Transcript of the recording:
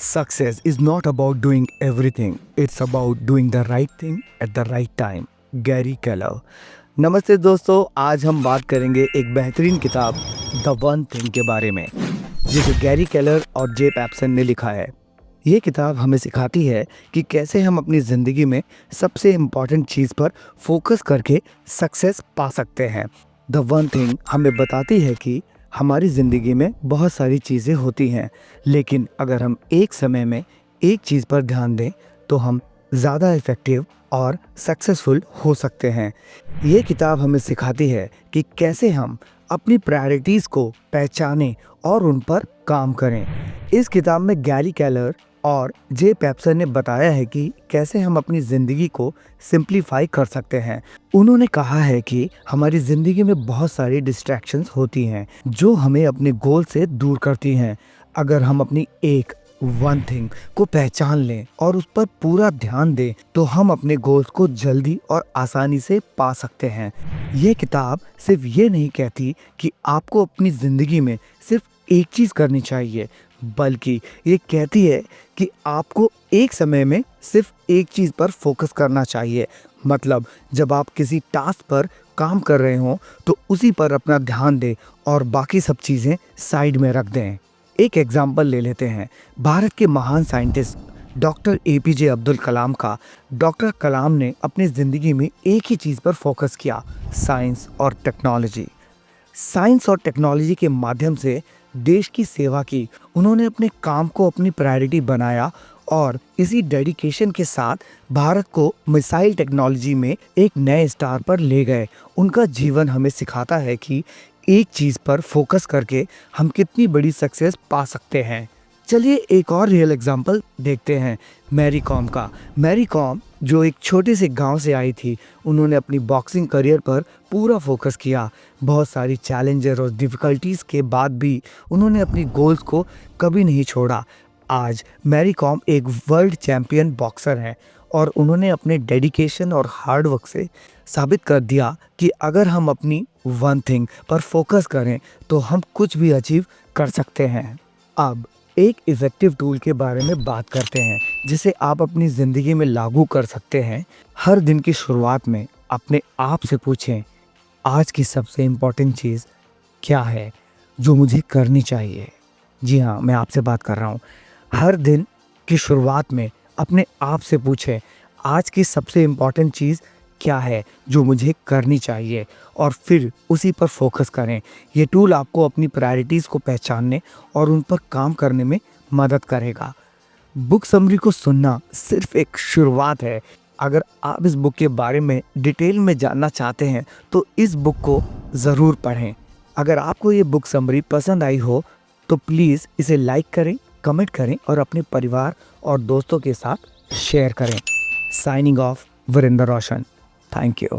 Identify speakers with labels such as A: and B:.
A: Success is not about doing everything. It's about doing the right thing at the right time. Gary Keller. नमस्ते दोस्तों, आज हम बात करेंगे एक बेहतरीन किताब द वन थिंग के बारे में, जिसे गैरी केलर और जे पैप्सन ने लिखा है। ये किताब हमें सिखाती है कि कैसे हम अपनी ज़िंदगी में सबसे इम्पॉर्टेंट चीज़ पर फोकस करके सक्सेस पा सकते हैं। द वन थिंग हमें बताती है कि हमारी ज़िंदगी में बहुत सारी चीज़ें होती हैं, लेकिन अगर हम एक समय में एक चीज़ पर ध्यान दें तो हम ज़्यादा इफ़ेक्टिव और सक्सेसफुल हो सकते हैं। ये किताब हमें सिखाती है कि कैसे हम अपनी प्रायोरिटीज़ को पहचानें और उन पर काम करें। इस किताब में गैरी केलर और जे पैप्सन ने बताया है कि कैसे हम अपनी ज़िंदगी को सिंप्लीफाई कर सकते हैं। उन्होंने कहा है कि हमारी ज़िंदगी में बहुत सारी डिस्ट्रैक्शंस होती हैं जो हमें अपने गोल से दूर करती हैं। अगर हम अपनी एक वन थिंग को पहचान लें और उस पर पूरा ध्यान दें तो हम अपने गोल्स को जल्दी और आसानी से पा सकते हैं। ये किताब सिर्फ ये नहीं कहती कि आपको अपनी ज़िंदगी में सिर्फ एक चीज़ करनी चाहिए, बल्कि ये कहती है कि आपको एक समय में सिर्फ एक चीज़ पर फोकस करना चाहिए। मतलब जब आप किसी टास्क पर काम कर रहे हों तो उसी पर अपना ध्यान दें और बाकी सब चीज़ें साइड में रख दें। एक एग्जाम्पल ले लेते हैं, भारत के महान scientist doctor APJ Abdul Kalam का। डॉक्टर कलाम ने अपनी ज़िंदगी में एक ही चीज़ पर फोकस किया, साइंस और टेक्नोलॉजी। साइंस और टेक्नोलॉजी के माध्यम से देश की सेवा की। उन्होंने अपने काम को अपनी प्रायोरिटी बनाया और इसी डेडिकेशन के साथ भारत को मिसाइल टेक्नोलॉजी में एक नए स्टार पर ले गए। उनका जीवन हमें सिखाता है कि एक चीज़ पर फोकस करके हम कितनी बड़ी सक्सेस पा सकते हैं। चलिए एक और रियल एग्जांपल देखते हैं, मैरी कॉम का। मैरी कॉम जो एक छोटे से गांव से आई थी, उन्होंने अपनी बॉक्सिंग करियर पर पूरा फोकस किया। बहुत सारी चैलेंजर और डिफ़िकल्टीज़ के बाद भी उन्होंने अपनी गोल्स को कभी नहीं छोड़ा। आज मैरी कॉम एक वर्ल्ड चैम्पियन बॉक्सर हैं और उन्होंने अपने डेडिकेशन और हार्ड वर्क से साबित कर दिया कि अगर हम अपनी वन थिंग पर फोकस करें तो हम कुछ भी अचीव कर सकते हैं। अब एक इफ़ेक्टिव टूल के बारे में बात करते हैं जिसे आप अपनी ज़िंदगी में लागू कर सकते हैं। हर दिन की शुरुआत में अपने आप से पूछें, आज की सबसे इम्पॉर्टेंट चीज़ क्या है जो मुझे करनी चाहिए। जी हाँ, मैं आपसे बात कर रहा हूँ। हर दिन की शुरुआत में अपने आप से पूछें, आज की सबसे इम्पॉर्टेंट चीज़ क्या है जो मुझे करनी चाहिए, और फिर उसी पर फोकस करें। ये टूल आपको अपनी प्रायोरिटीज़ को पहचानने और उन पर काम करने में मदद करेगा। बुक समरी को सुनना सिर्फ एक शुरुआत है। अगर आप इस बुक के बारे में डिटेल में जानना चाहते हैं तो इस बुक को ज़रूर पढ़ें। अगर आपको ये बुक समरी पसंद आई हो तो प्लीज़ इसे लाइक करें, कमेंट करें और अपने परिवार और दोस्तों के साथ शेयर करें। Signing off, Virendra Roshan. Thank you.